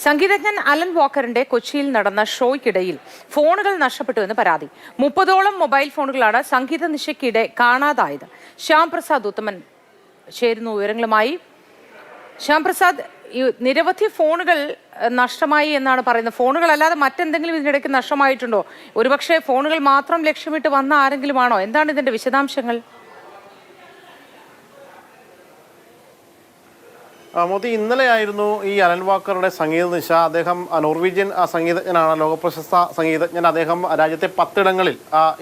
സംഗീതജ്ഞൻ അലൻ വാക്കറിന്റെ കൊച്ചിയിൽ നടന്ന ഷോയ്ക്കിടയിൽ ഫോണുകൾ നഷ്ടപ്പെട്ടുവെന്ന് പരാതി. 30ഓളം മൊബൈൽ ഫോണുകളാണ് സംഗീത നിശയ്ക്കിടെ കാണാതായത്. ശ്യാം പ്രസാദ് ഉത്തമൻ ചേരുന്നു വിവരങ്ങളുമായി. ശ്യാം പ്രസാദ്, നിരവധി ഫോണുകൾ നഷ്ടമായി എന്നാണ് പറയുന്നത്. ഫോണുകളല്ലാതെ മറ്റെന്തെങ്കിലും ഇതിനിടയ്ക്ക് നഷ്ടമായിട്ടുണ്ടോ? ഒരുപക്ഷെ ഫോണുകൾ മാത്രം ലക്ഷ്യമിട്ട് വന്ന ആരെങ്കിലും ആണോ? എന്താണ് ഇതിന്റെ വിശദാംശങ്ങൾ? മോദി, ഇന്നലെയായിരുന്നു ഈ അലൻ വാക്കറുടെ സംഗീത നിശ. അദ്ദേഹം നോർവീജിയൻ സംഗീതജ്ഞനാണ്, ലോകപ്രശസ്ത സംഗീതജ്ഞൻ. അദ്ദേഹം രാജ്യത്തെ 10 ഇടങ്ങളിൽ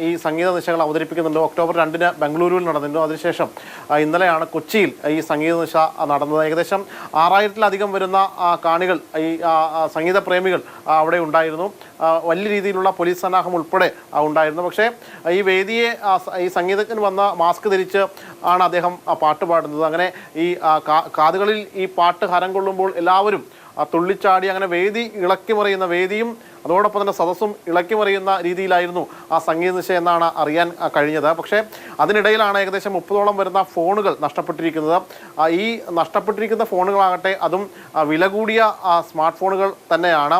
ഈ സംഗീത നിശകൾ അവതരിപ്പിക്കുന്നുണ്ട്. ഒക്ടോബർ 2-ന് ബംഗളൂരുവിൽ നടന്നിരുന്നു. അതിനുശേഷം ഇന്നലെയാണ് കൊച്ചിയിൽ ഈ സംഗീത നിശ നടന്നത്. ഏകദേശം 6000-ലധികം വരുന്ന കാണികൾ, ഈ സംഗീത പ്രേമികൾ അവിടെ ഉണ്ടായിരുന്നു. വലിയ രീതിയിലുള്ള പോലീസ് സന്നാഹം ഉൾപ്പെടെ ഉണ്ടായിരുന്നു. പക്ഷേ ഈ വേദിയെ ഈ സംഗീതജ്ഞൻ വന്ന മാസ്ക് ധരിച്ച് ആണ് അദ്ദേഹം പാട്ട് പാടുന്നത്. അങ്ങനെ ഈ കാതുകളിൽ ഈ പാട്ട് ഹരം കൊള്ളുമ്പോൾ എല്ലാവരും തുള്ളിച്ചാടി അങ്ങനെ വേദി ഇളക്കി മറിയുന്ന, വേദിയും അതോടൊപ്പം തന്നെ സദസ്സും ഇളക്കി മറിയുന്ന രീതിയിലായിരുന്നു ആ സംഗീത നിശ എന്നാണ് അറിയാൻ കഴിഞ്ഞത്. പക്ഷേ അതിനിടയിലാണ് ഏകദേശം 30ഓളം വരുന്ന ഫോണുകൾ നഷ്ടപ്പെട്ടിരിക്കുന്നത്. ഈ നഷ്ടപ്പെട്ടിരിക്കുന്ന ഫോണുകളാകട്ടെ അതും വില കൂടിയ സ്മാർട്ട് ഫോണുകൾ തന്നെയാണ്.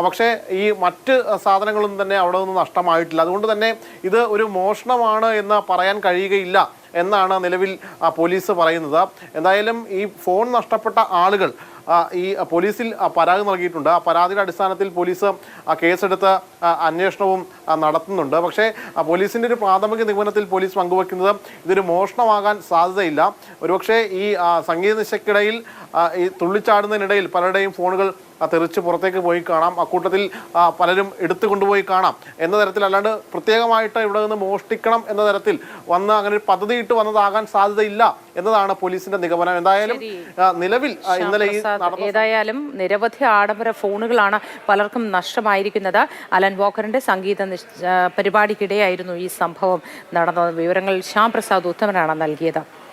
പക്ഷേ ഈ മറ്റ് സാധനങ്ങളൊന്നും തന്നെ അവിടെ നിന്ന് നഷ്ടമായിട്ടില്ല. അതുകൊണ്ട് തന്നെ ഇത് ഒരു മോഷണമാണ് എന്ന് പറയാൻ കഴിയുകയില്ല എന്നാണ് നിലവിൽ പോലീസ് പറയുന്നത്. എന്തായാലും ഈ ഫോൺ നഷ്ടപ്പെട്ട ആളുകൾ ഈ പോലീസിൽ പരാതി നൽകിയിട്ടുണ്ട്. ആ പരാതിയുടെ അടിസ്ഥാനത്തിൽ പോലീസ് കേസെടുത്ത് അന്വേഷണവും നടത്തുന്നുണ്ട്. പക്ഷേ പോലീസിൻ്റെ ഒരു പ്രാഥമിക നിഗമനത്തിൽ പോലീസ് പങ്കുവയ്ക്കുന്നത് ഇതൊരു മോഷണമാകാൻ സാധ്യതയില്ല. ഒരുപക്ഷെ ഈ സംഗീത നിശയ്ക്കിടയിൽ ഈ തുള്ളിച്ചാടുന്നതിനിടയിൽ പലരുടെയും ഫോണുകൾ തെറിച്ച് പുറത്തേക്ക് പോയി കാണാം. അക്കൂട്ടത്തിൽ പലരും എടുത്തു കൊണ്ടുപോയി കാണാം എന്ന തരത്തിൽ, അല്ലാണ്ട് പ്രത്യേകമായിട്ട് ഇവിടെ നിന്ന് മോഷ്ടിക്കണം എന്ന തരത്തിൽ വന്ന് അങ്ങനെ ഒരു പദ്ധതി ഇട്ട് വന്നതാകാൻ സാധ്യതയില്ല എന്നതാണ് പോലീസിന്റെ നിഗമനം. എന്തായാലും നിലവിൽ ഇന്നലെ ഏതായാലും നിരവധി ആഡംബര ഫോണുകളാണ് പലർക്കും നഷ്ടമായിരിക്കുന്നത്. അലൻ വാക്കറിന്റെ സംഗീത പരിപാടിക്കിടെയായിരുന്നു ഈ സംഭവം നടന്നത്. വിവരങ്ങൾ ശ്യാം പ്രസാദ് ഉത്തമനാണ് നൽകിയത്.